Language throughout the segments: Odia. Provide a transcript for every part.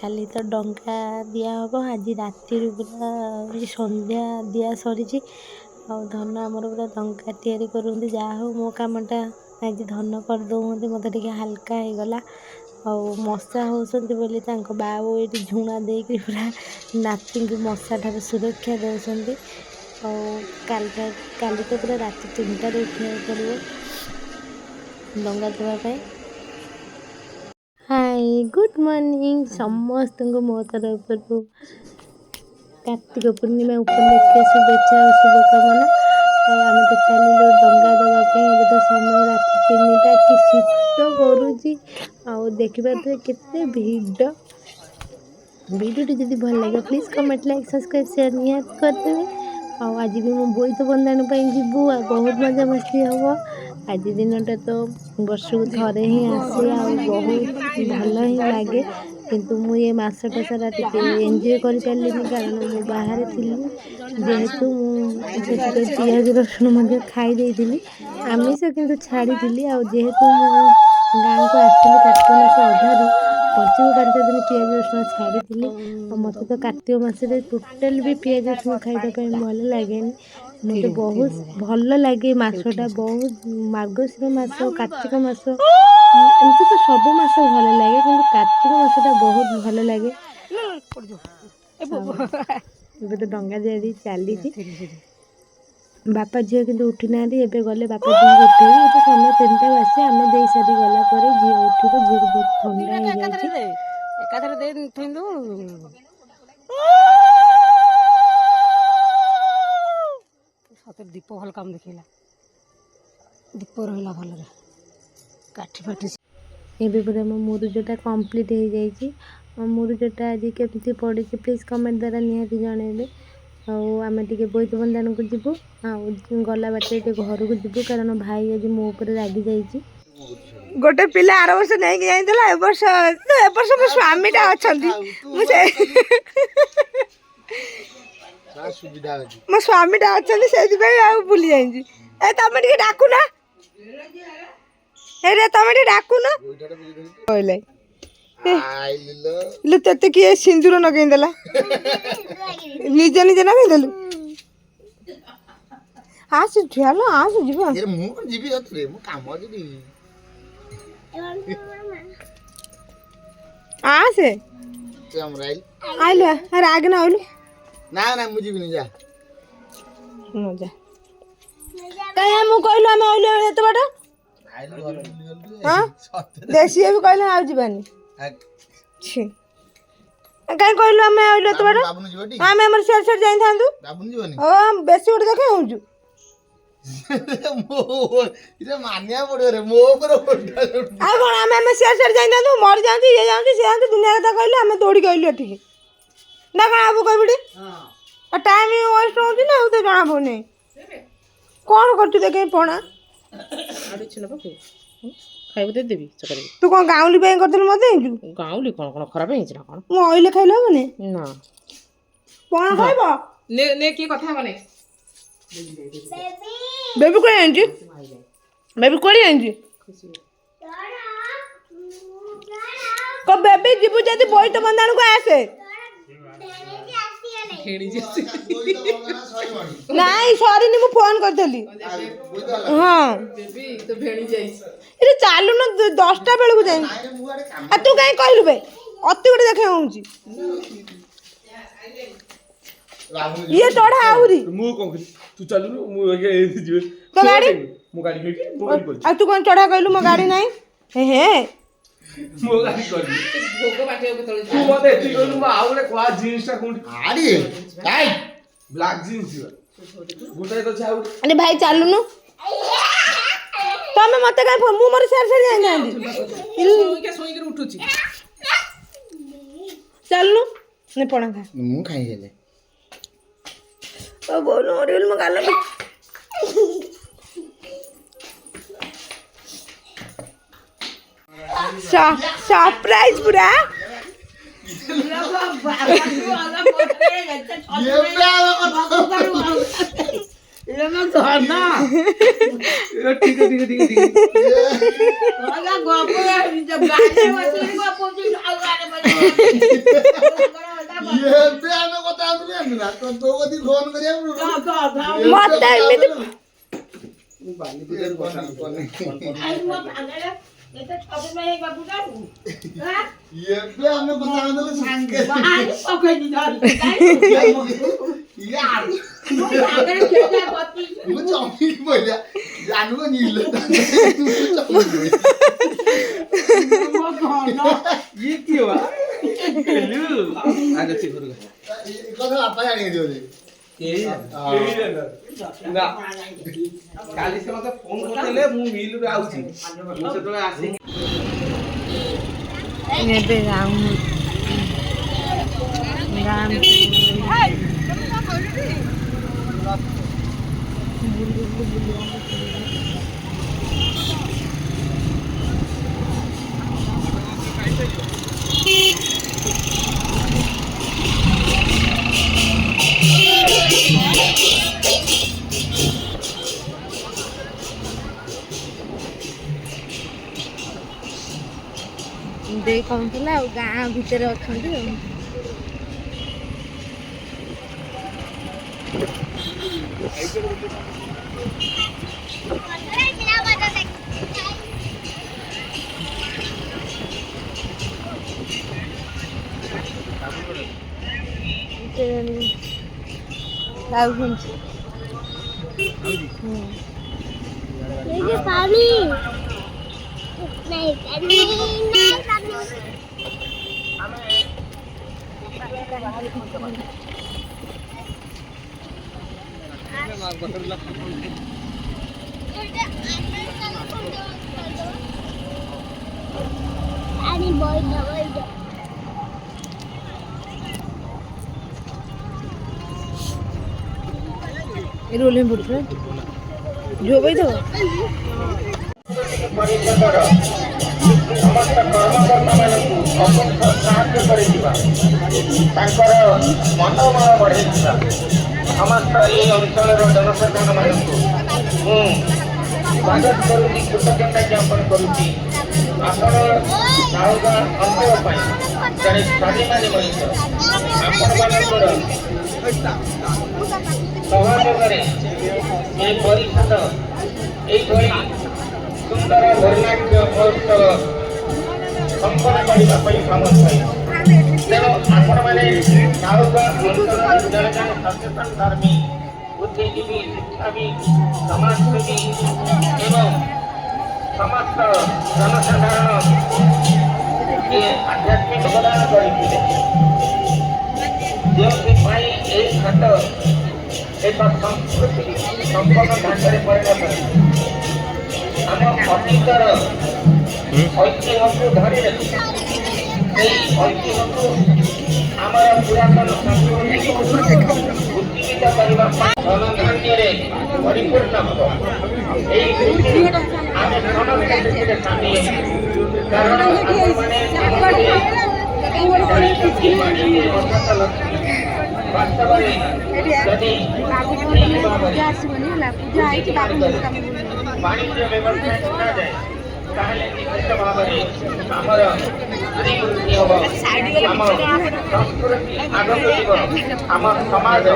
କାଲି ତ ଡଙ୍ଗା ଦିଆହେବ। ଆଜି ରାତିରୁ ପୁରା ସନ୍ଧ୍ୟା ଦିଆ ସରିଛି ଆଉ ଧନ ଆମର ପୁରା ଡଙ୍ଗା ତିଆରି କରୁଛନ୍ତି। ଯାହା ହଉ ମୋ କାମଟା ଆଜି ଧନ କରିଦେଉଛନ୍ତି, ମୋତେ ଟିକେ ହାଲକା ହେଇଗଲା। ଆଉ ମଶା ହେଉଛନ୍ତି ବୋଲି ତାଙ୍କ ବାଆ ବୋଉ ଏଇଠି ଝୁଣା ଦେଇକି ପୁରା ନାତିଙ୍କୁ ମଶା ଠାରୁ ସୁରକ୍ଷା ଦେଉଛନ୍ତି। ଆଉ କାଲି ତ ପୁରା ରାତି 3ଟାରେ ଉଠିବାକୁ ପଡ଼ିବ ଡଙ୍ଗା ଦେବା ପାଇଁ। ହାଇ ଗୁଡ୍ ମର୍ଣ୍ଣିଂ ସମସ୍ତଙ୍କୁ ମୋ ତରଫରୁ କାର୍ତ୍ତିକ ପୂର୍ଣ୍ଣିମା ଉପଲକ୍ଷେ ଶୁଭେଚ୍ଛା ଓ ଶୁଭକାମନା। ଆଉ ଆମେ ତ ଚାଲିଲୁ ଡଙ୍ଗା ଦେବା ପାଇଁ। ଏବେ ତ ସମୟ ରାତି 3ଟା, କି ଶୀତ କରୁଛି। ଆଉ ଦେଖିପାରୁଥିବେ କେତେ ଭିଡ଼। ଭିଡ଼ିଓଟି ଯଦି ଭଲ ଲାଗେ please comment, like, subscribe, share ନିହାତି କରିଦେବେ। ଆଉ ଆଜି ବି ମୁଁ ବୋଇତ ବନ୍ଦାଣ ପାଇଁ ଯିବୁ ଆଉ ବହୁତ ମଜାମସ୍ତି ହେବ। ଆଜି ଦିନଟା ତ ବର୍ଷକୁ ଥରେ ହିଁ ଆସେ ଆଉ ବହୁତ ଭଲ ହିଁ ଲାଗେ। କିନ୍ତୁ ମୁଁ ଏ ମାସଟା ସାରା ଟିକେ ଏନ୍ଜୟ କରିପାରିଲିନି, କାରଣ ମୁଁ ବାହାରେ ଥିଲି। ଯେହେତୁ ମୁଁ ସେଥିପାଇଁ ପିଆଜ ରସୁଣ ମଧ୍ୟ ଖାଇ ଦେଇଥିଲି, ଆମିଷ କିନ୍ତୁ ଛାଡ଼ିଥିଲି। ଆଉ ଯେହେତୁ ମୁଁ ଗାଁକୁ ଆସିଲି କାର୍ତ୍ତିକ ମାସ ଅଧାରୁ, ପଞ୍ଚୁକ 5 ଦିନ ପିଆଜ ରସୁଣ ଛାଡ଼ିଥିଲି। ଆଉ ମୋତେ ତ କାର୍ତ୍ତିକ ମାସରେ ଟୋଟାଲ୍ ବି ପିଆଜ ରସୁଣ ଖାଇବା ପାଇଁ ଭଲ ଲାଗେନି। ମୋତେ ବହୁତ ଭଲ ଲାଗେ ମାସଟା, ବହୁତ ମାର୍ଗଶିର ମାସ, କାର୍ତ୍ତିକ ମାସ, ଏମିତି ତ ସବୁ ମାସ ଭଲ ଲାଗେ କିନ୍ତୁ କାର୍ତ୍ତିକ ମାସଟା ବହୁତ ଭଲ ଲାଗେ। ଏବେ ତ ଡଙ୍ଗା ଦିଆଦି ଚାଲିଛି। ବାପା ଝିଅ କିନ୍ତୁ ଉଠି ନାହାନ୍ତି। ଏବେ ଗଲେ ବାପା ଝିଅଙ୍କୁ ଉଠେଇବି। ଏବେ ସମୟ 3ଟା ବାଜେ। ଆମେ ଦେଇ ସାରି ଗଲା ପରେ ଝିଅ ଉଠିବ। ଝିଅକୁ ବହୁତ ଥଣ୍ଡା ହେଇଯାଇଛି। ଦୀପ ଭଲ କାମ ଦେଖେଇଲା, ଦୀପ ରହିଲା ଭଲରେ, କାଠି ଫାଠି। ଏବେ ପୁରା ମୋ ମୁରୁଜଟା କମ୍ପ୍ଲିଟ୍ ହେଇଯାଇଛି। ଆଉ ମୁରୁଜଟା ଆଜି କେମିତି ପଡ଼ିଛି ପ୍ଲିଜ୍ କମେଣ୍ଟ ଦ୍ୱାରା ନିହାତି ଜଣାଇବେ। ଆଉ ଆମେ ଟିକେ ବୋଇତ ବନ୍ଦାଣକୁ ଯିବୁ। ଆଉ ଗଲା ବାଟରେ ଟିକେ ଘରକୁ ଯିବୁ, କାରଣ ଭାଇ ଆଜି ମୋ ଉପରେ ରାଗି ଯାଇଛି। ଗୋଟେ ପିଲା ଆର ବର୍ଷ ନେଇକି ଯାଇଥିଲା, ଏ ବର୍ଷ ମୋ ସ୍ୱାମୀଟା ଅଛନ୍ତି। ମୁଁ ସେ ମୋ ସ୍ୱାମୀଟା ଅଛନ୍ତି, ସେଇଥିପାଇଁ ଆଉ ଭୁଲି ଯାଇଛି। ଏ ତମେ ଟିକେ ଡାକୁନା, ତମେ ଟିକେ ଡାକୁନ କହିଲେ ତତେ କିଏ ସିନ୍ଦୁର ଲଗେଇ ଦେଲା? ନିଜେ ନିଜେ ଲଗେଇଦେଲୁ। ଆସେ ଝିଅ, ଆସେ ଯିବା। ମୁଁ ଯିବି, ମୁଁ କାମ ଯିବି। ଆସେ ଆଇଲୁ, ରାଗ ନା ଆଇଲୁ। ନା ମୁଁ ଯିବିନି, ଯା କାଇଁ ମୁଁ କହିଲୁ ଆମେ ଆଇଲୁ ଏତେ ବାଟ। ସିଏ ବି କହିଲେ ଆଉ ଯିବାନି। କାଇଁ କହିଲୁ ଆମେ ଆଇଲୁ ଏତେ ବାଟ? ଆମେ ଆମର ସିଆଡେ ସିଆଡେ ଯାଇଥାନ୍ତୁ। ବେଶୀ ଗୋଟେ ଦେଖେ ହଉଛୁ। ମାନିବାକୁ ପଡିବ ରେ ମୋ ଉପରେ। ଆଉ କଣ ଆମେ ସିଆଡେ ସିଆଡେ ଯାଇଥାନ୍ତୁ? ମରି ଯାଆନ୍ତି, ଇଏ ଯାଆନ୍ତି, ସିଏ ଯାଆନ୍ତି, ଦୁନିଆ କଥା କହିଲେ ଆମେ ଦୌଡ଼ିକି ଆଇଲୁ ଏଠିକି। ନା କଣ ଆବୁ କହିବି? ଟାଇମ୍ ୱେଷ୍ଟ ହଉଛି ନା, ଆଉ ତ ଜଣା ପଡୁନି। କଣ କରୁଛୁ ଦେଖେ ପଣା? ଖାଇବୁ ଦେବି। ତୁ କଣ ଗାଉଁଲି ପାଇଁ କରିଥିଲୁ ମତେ? ଗାଉଁଲି କଣ ଖରାପ ହେଇଛି ନା କଣ? ମୁଁ ଅଇଲେ ଖାଇଲେ ହବନି ନା ପଣା ଖାଇବ? କିଏ କଥା ହବନି। ବେବି କୁଆଡେ ଯାଇଛୁ? ବେବି କୁଆଡେ ଯାଇଛୁ? ବେବି ଯିବୁ ଯଦି ବୋଇତ ବନ୍ଦାଣକୁ ଆସେ। ନାଇଁ ସରିନି, ମୁଁ ଫୋନ କରିଥିଲି। ହଁ ଏଠି ଚାଲୁନ, 10ଟା ବେଳକୁ ଯାଇ। ତୁ କାହିଁ କହିଲୁ ବେ? ଅତି ଗୋଟେ ଦେଖେ ହଉଛି। ଇଏ ଚଢା ଆହୁରି। ମୁଁ କଣ ତୁ ଚାଲୁନୁ, ମୁଁ ଯିବି ତୋ ଗାଡି। ମୋ ଗାଡି ହେଇଛି, ମୋ ଗାଡି ପଡିଛି। ଆଉ ତୁ କଣ ଚଢା କହିଲୁ? ମୋ ଗାଡି ନାହିଁ। ହେ ମୋ ଗାଡି କରିବି। ଭୋଗ ବାଟିବାକୁ କେତେବେଳେ ତୁ ମତେ ଏତିକି କହିଲୁ, ମୁଁ ଆଉ ଗୋଟେ କ୍ୱା ଜିନ୍ସ ଟା କୋଉଠି ଆଡି କାଇ ବ୍ଲାକ ଜିନ୍ସ ଯିବା ଗୋଟାଏ ଅଛି। ଆଉ ଆରେ ଭାଇ ଚାଲୁନୁ। ତମେ ମତେ କାଇଁ ମୁଁ ମୋର ସିଆଡେ ସିଆଡେ ଯାଇଥାନ୍ତି। ଶୋଇକି ଉଠୁଛି। ଚାଲୁନୁ ନେ ପଣା ଖା। ମୁଁ ଖାଇ ହେଲେ ଓ ବୋଉ ନଡିଗଲି ମୋ ଗାଲ। ସରପ୍ରାଇଜ ପୁରା। ମତେ ଏମିତି ଏବେ ଆମେ କଥା ହଉଥିଲେ ସାଙ୍ଗେ ମୁଁ ଚମିକି ପଇଲା ଜାନୁ ନିଲ ये क्यों आ हेलो आगे से करो କଥା ବାପା ଜାଣିଥିବ ନା କାଲି ସେ ମତେ ଫୋନ କରିଥିଲେ ମୁଁ ମିଲ ରୁ ଆଉছি ମୁଁ ସେତେବେଳେ ଆସି ଏବେ ଗାଁ ଦେଇ କହୁଥିଲା ଆଉ ଗାଁ ଭିତରେ ଅଛନ୍ତି ଆଉ पानी नहीं नहीं पानी बोल दो रोले पड़े जो भाई तो ପରିଷଦର ସମସ୍ତ କର୍ମକର୍ତ୍ତାମାନଙ୍କୁ ଅକୁଣ୍ଠ ସାହାଯ୍ୟ କରିଥିବା ତାଙ୍କର ମନୋବଳ ବଢ଼ାଇଥିବା ସମସ୍ତ ଏହି ଅଞ୍ଚଳର ଜନସାଧାରଣମାନଙ୍କୁ ମୁଁ ସ୍ୱାଗତ କରୁଛି କୃତଜ୍ଞତା ଜ୍ଞାପନ କରୁଛି ଆପଣ ସାଉଗା ଅଞ୍ଚଳ ପାଇଁ ଜଣେ ସ୍ୱାଭିମାନୀ ମଣିଷ ଆପଣମାନଙ୍କର ସହଯୋଗରେ ଏ ପରିଷଦ ଏଇଭଳି ସୁନ୍ଦର ବର୍ଣ୍ଣାଢ୍ୟ ମହୋତ୍ସବ ସମ୍ପନ୍ନ କରିବା ପାଇଁ ସମର୍ଥ ହୁଏ ତେଣୁ ଆପଣମାନେ ସାଉଗା ଅଞ୍ଚଳର ଜଣେ ଜଣେ ସଚେତନ ଧର୍ମୀ ବୁଦ୍ଧିଜୀବୀ ଶିକ୍ଷାବିତ ସମାଜସେବୀ ଏବଂ ସମସ୍ତ ଜନସାଧାରଣ ଆଧ୍ୟାତ୍ମିକ ପ୍ରଦାନ କରିଥିଲେ ଯେଉଁଥିପାଇଁ ଏହି ଘାଟ ଏକ ସଂସ୍କୃତି ସମ୍ପନ୍ନ ଢାଞ୍ଚାରେ ପରିଣତ ଆମ ଅତୀତର ଐତିହ୍ୟକୁ ଧରି ରଖି ସେହି ଐତିହ୍ୟକୁ ଆମର ପୁରାତନ ସଂସ୍କୃତିକୁ ଉଜ୍ଜୀବିତ କରିବା ପାଇଁ ଧନଧାନ୍ୟରେ ପରିପୂର୍ଣ୍ଣ ହେବ ଏହି ଦୃଷ୍ଟିରୁ ଆମେ ସମସ୍ତେ ସେଥିରେ ସାମିଲ କାରଣ ଆପଣମାନେ ବାସ୍ତବରେ ଯଦି ଠିକ୍ ଭାବରେ ବାଣିଜ୍ୟ ବ୍ୟବସାୟ କରାଯାଏ ତାହେଲେ ନିଶ୍ଚିତ ଭାବରେ ଆମର ଅଭିବୃଦ୍ଧି ହେବ ଆମ ସଂସ୍କୃତି ଆଗକୁ ଯିବ ଆମ ସମାଜ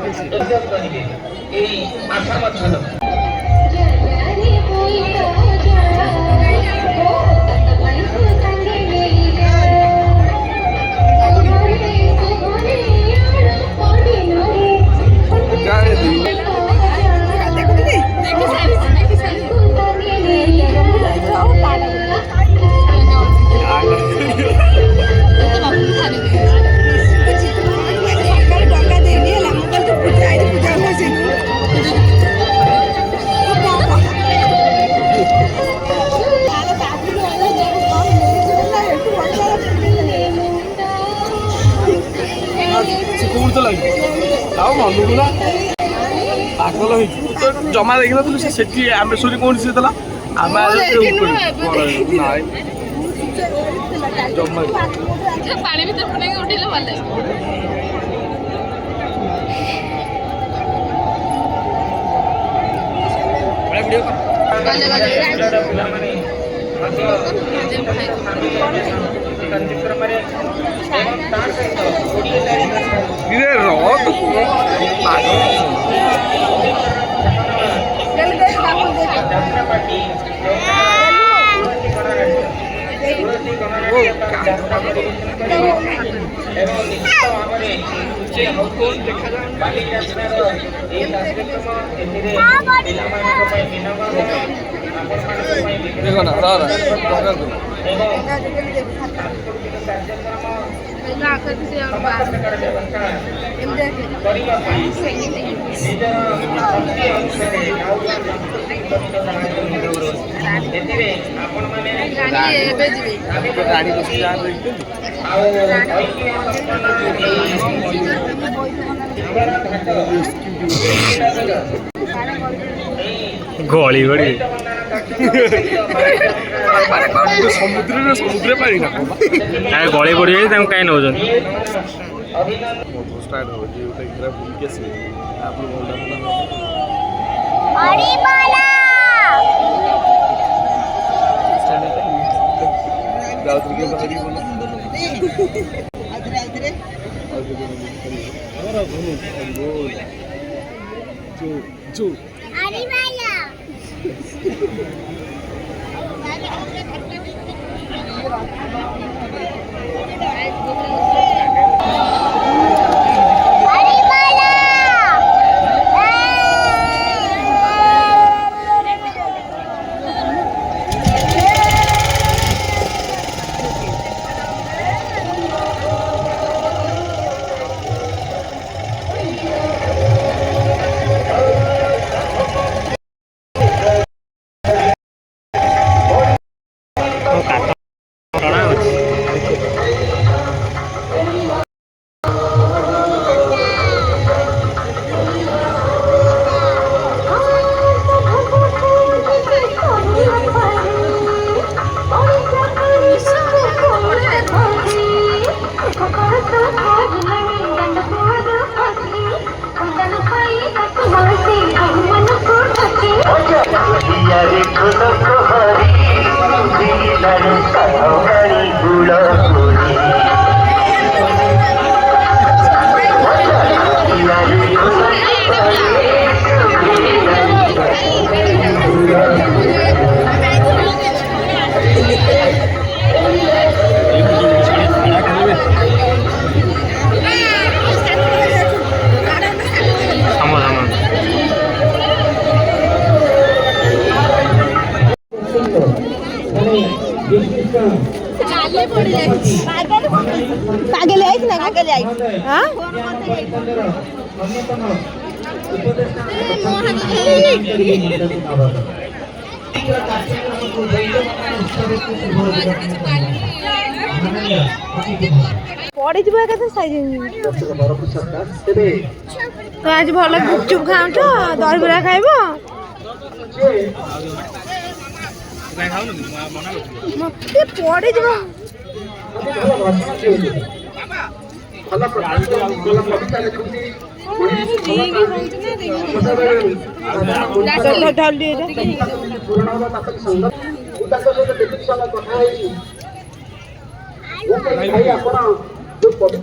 ଏକଜୁଟ କରିବେ ଏହି ଆଶା ମଧ୍ୟ ରଖେ ଜମା ଦେଖିନଥିଲୁ ସେ ସେଠି ଆମେ ଶୋରି କୋଉଠି ସେ ଥିଲା ଆମେ ପାଣି ଭିତରେ ପୁଣି ଉଠିଲେ ଭଲ ରହ ଯାତ୍ରାପାଟି ତୁଳସୀ ଗଣନାଟ୍ୟ ଯାତ୍ରା ପ୍ରଦର୍ଶନ କରିବ ଏବଂ ନିଶ୍ଚିତ ଭାବରେ ବାଲିଯାତ୍ରାର ଏହି କାର୍ଯ୍ୟକ୍ରମ ଏଥିରେ ପିଲାମାନଙ୍କ ପାଇଁ ବିନମ୍ର ହେବ ଆପଣମାନଙ୍କ ପାଇଁ ବିଭିନ୍ନ ଏବଂ ସାଂସ୍କୃତିକ କାର୍ଯ୍ୟକ୍ରମ ସମସ୍ତ ପ୍ରକାର ବ୍ୟବସ୍ଥା କରିବା ପାଇଁ ନିଜର ଶକ୍ତି ଅନୁସାରେ ଏଥିରେ ଆପଣମାନେ ଆଉ ଐତିହ୍ୟ ଗଳି ଗଳି ସମୁଦ୍ର ପାଣି ନା ଗଳି ପଡ଼ି ଯାଇ ତାଙ୍କୁ କାହିଁ ନେଉଛନ୍ତି ପାଗେଲି ଆଇଛି ନା ପାଗେଲି ଆଇଛି ହଁ ପଡ଼ିଯିବ ଏକାଥରେ ସାଇଜ ତ ଆଜି ଭଲ ଗୁପଚୁପ ଖାଉଛ ଦହିବରା ଖାଇବ ମତେ ପଡ଼ିଯିବ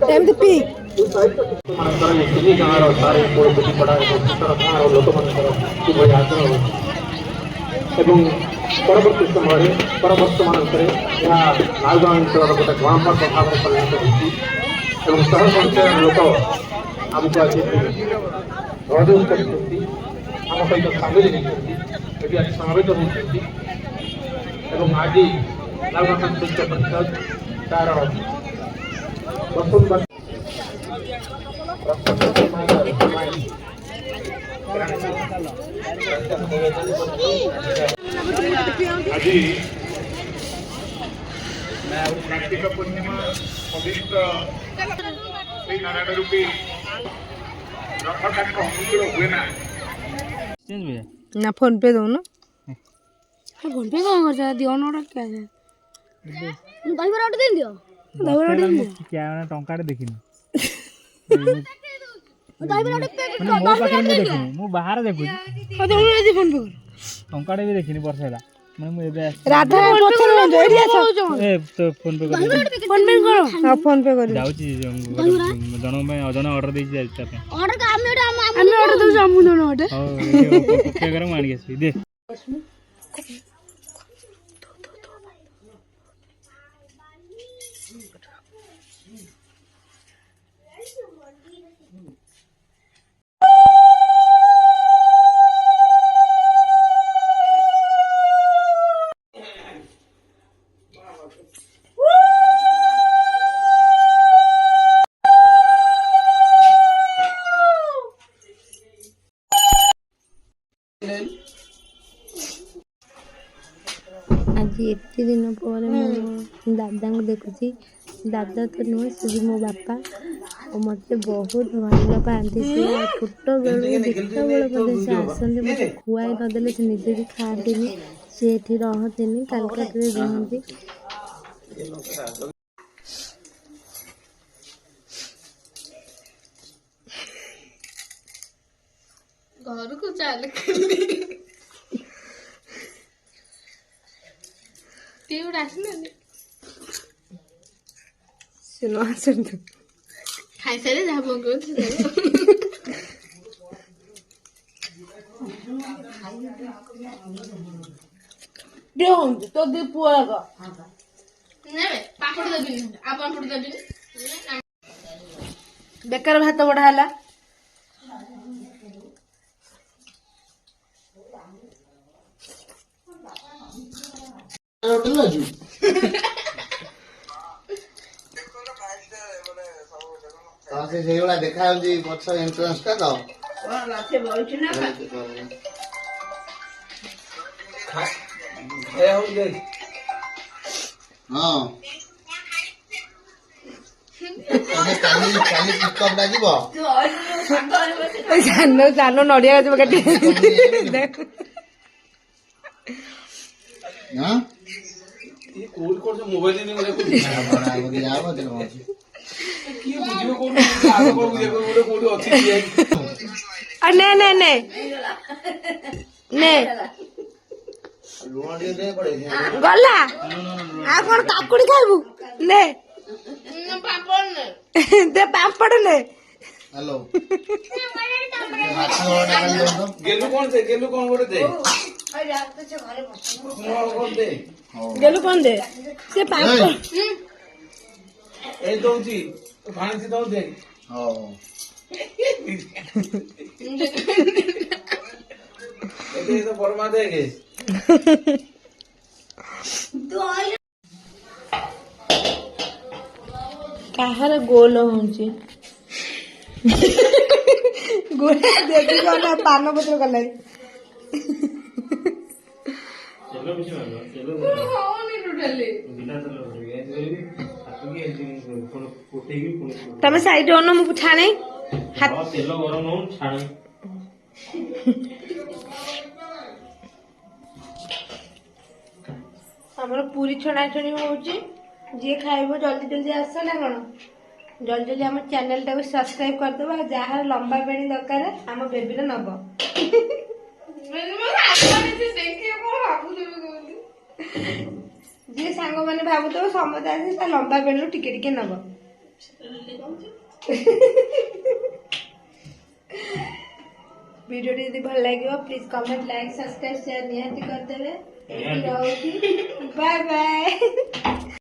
ଏମିତି ପି ଏବଂ ପରବର୍ତ୍ତୀ ସମୟରେ ପରବର୍ତ୍ତମାନଙ୍କରେ ଏହା ନାଲଗୋ ଅଞ୍ଚଳର ଗୋଟେ ଗଣପର୍ବ ଭାବରେ ପରିଣତ ହୋଇଛି ଏବଂ ଶହ ସଂଖ୍ୟାର ଲୋକ ଆମକୁ ଆଜି ସହଯୋଗ କରିଛନ୍ତି ଆମ ସହିତ ସାମିଲ ହୋଇଛନ୍ତି ଏଠି ଆଜି ସମବେତ ହେଉଛନ୍ତି ଏବଂ ଆଜି ନାଲଗୋ ସାଂସ୍କୃତିକ ପରିଷଦ ତାର ବସୁନ୍ଧରା ଆଜି କାର୍ତ୍ତିକ ପୂର୍ଣ୍ଣିମା ପବିତ୍ର ଶ୍ରୀ ନାରାୟଣ ରୂପୀ ରଥକାଠ ଅମୁଚୁର ହୁଏ ନା ନା ଫୋନ ପେ ଦଉନ ଫୋନ ପେ କଣ କରୁଛ ଦିଅ ନଟା ଦହିବରା ଗୋଟେ ଦେଇ ଦିଅ ଦହିବରା ଗୋଟେ ଦିଅ ଟଙ୍କାଟେ ଦେଖିନି ଦହିବରା ଗୋଟେ ମୁଁ ବାହାରେ ଦେଖୁଛି ଫୋନ ପେ ଟଙ୍କାଟେ ବି ଦେଖିନି ବର୍ଷ ହେଲା ରାଧା ପଛରେ ବଞ୍ଚ ଏଠି ଆସ ଫୋନ ପେ କରି ଫୋନ ପେ କର ହଁ ଫୋନ ପେ କରି ଯାଉଛି ଜଣଙ୍କ ପାଇଁ ଅଜଣା ଅର୍ଡର ଦେଇଛି ଯାଉଛି ତା ପାଇଁ ଆମେ ଅର୍ଡର ଦଉଛୁ ଆମକୁ ଦଉନ ଗୋଟେ ହଉ ପେ କର ମୁଁ ଆଣିକି ଆସିବି ଦେ ଆଜି ଏତେ ଦିନ ପରେ ମୁଁ ଦାଦାଙ୍କୁ ଦେଖୁଛି। ଦାଦା ତ ନୁହେଁ, ସେ ବି ମୋ ବାପା ଆଉ ମୋତେ ବହୁତ ଭଲ ପାଆନ୍ତି। ସେ ଛୋଟବେଳୁ ଯେତେବେଳେ ମଧ୍ୟ ସେ ଆସନ୍ତି ମୋତେ ଖୁଆଇ ନଦେଲେ ସେ ନିଜେ ବି ଖାଆନ୍ତିନି। ସେ ଏଠି ରହନ୍ତିନି, କାଲକାଟାରେ ରୁହନ୍ତି। ଘରକୁ ଚାଲେ କିଏ ଗୋଟେ ଆସିନାହାନ୍ତି ସେ ନ ଆସନ୍ତୁ ଖାଇସାରିଲେ ଯାହା ପକଉଛି ତୋ ଦି ପୁଅ ଆଗ ନେବେ ପାମ୍ପଡ଼ ଦେବିନି ଆଉ ପାମ୍ପଡ଼ ଦେବିନି ବେକାର ଭାତ ବଢା ହେଲା ହୋଟେଲ ଅଛି ସେ ସେଇଭଳିଆ ଦେଖାଯାଉଛି ପଛ ଏଣ୍ଟ୍ରାନ୍ସ ଟା ତ ହଁ କାଲି ପିକଅପ୍ ଡାକିବ ଜାନ ନଡିଆ ଗଛ କାଟି ନେ ନେ ନେ ନେ ଗଲା ଆଉ କଣ କାକୁଡି ଖାଇବୁ ନେ ଦେ ପାମ୍ପଡ ନେ ହ୍ୟାଲୋ ଗେଲୁ କଣ ଦେ ଗେଲୁ କଣ ଗୋଟେ ଦେ ଗେଲୁ କଣ ଦେ ସେ ପାମ୍ପଡ ଏଇ ଦଉଛି ଭାଣିଛି ଦଉ ଦେ ହଉ ବରମା ଦେଖେ କାହାର ଗୋଲ ହଉଛି ଗୋଲା ଦେଖି ଗଲା ପାନ ପତ୍ର କଲାଣି ତମେ ସାଇଡ ଅନ ମୁଁ ଛାଣେ ତେଲ ଗରମ ହଉ ଛାଣ ଆମର ପୁରୀ ଛଣାଛଣି ହଉଛି ଯିଏ ଖାଇବ ଜଲ୍ଦି ଜଲ୍ଦି ଆସ ନା କଣ ଜଲ୍ଦି ଜଲ୍ଦି ଆମ ଚ୍ୟାନେଲଟାକୁ ସବସ୍କ୍ରାଇବ କରିଦେବ ଆଉ ଯାହାର ଲମ୍ବା ବେଣୀ ଦରକାର ଆମ ବେବିର ନବ ଯିଏ ସାଙ୍ଗମାନେ ଭାବୁଥିବ ସମସ୍ତେ ଆସି ତା ଲମ୍ବା ବେଣୀରୁ ଟିକେ ଟିକେ ନବ ଭିଡ଼ିଓଟି ଯଦି ଭଲ ଲାଗିବ please comment like subscribe share ନିହାତି କରିଦେବେ ରହୁଛି ବାଏ ବାଏ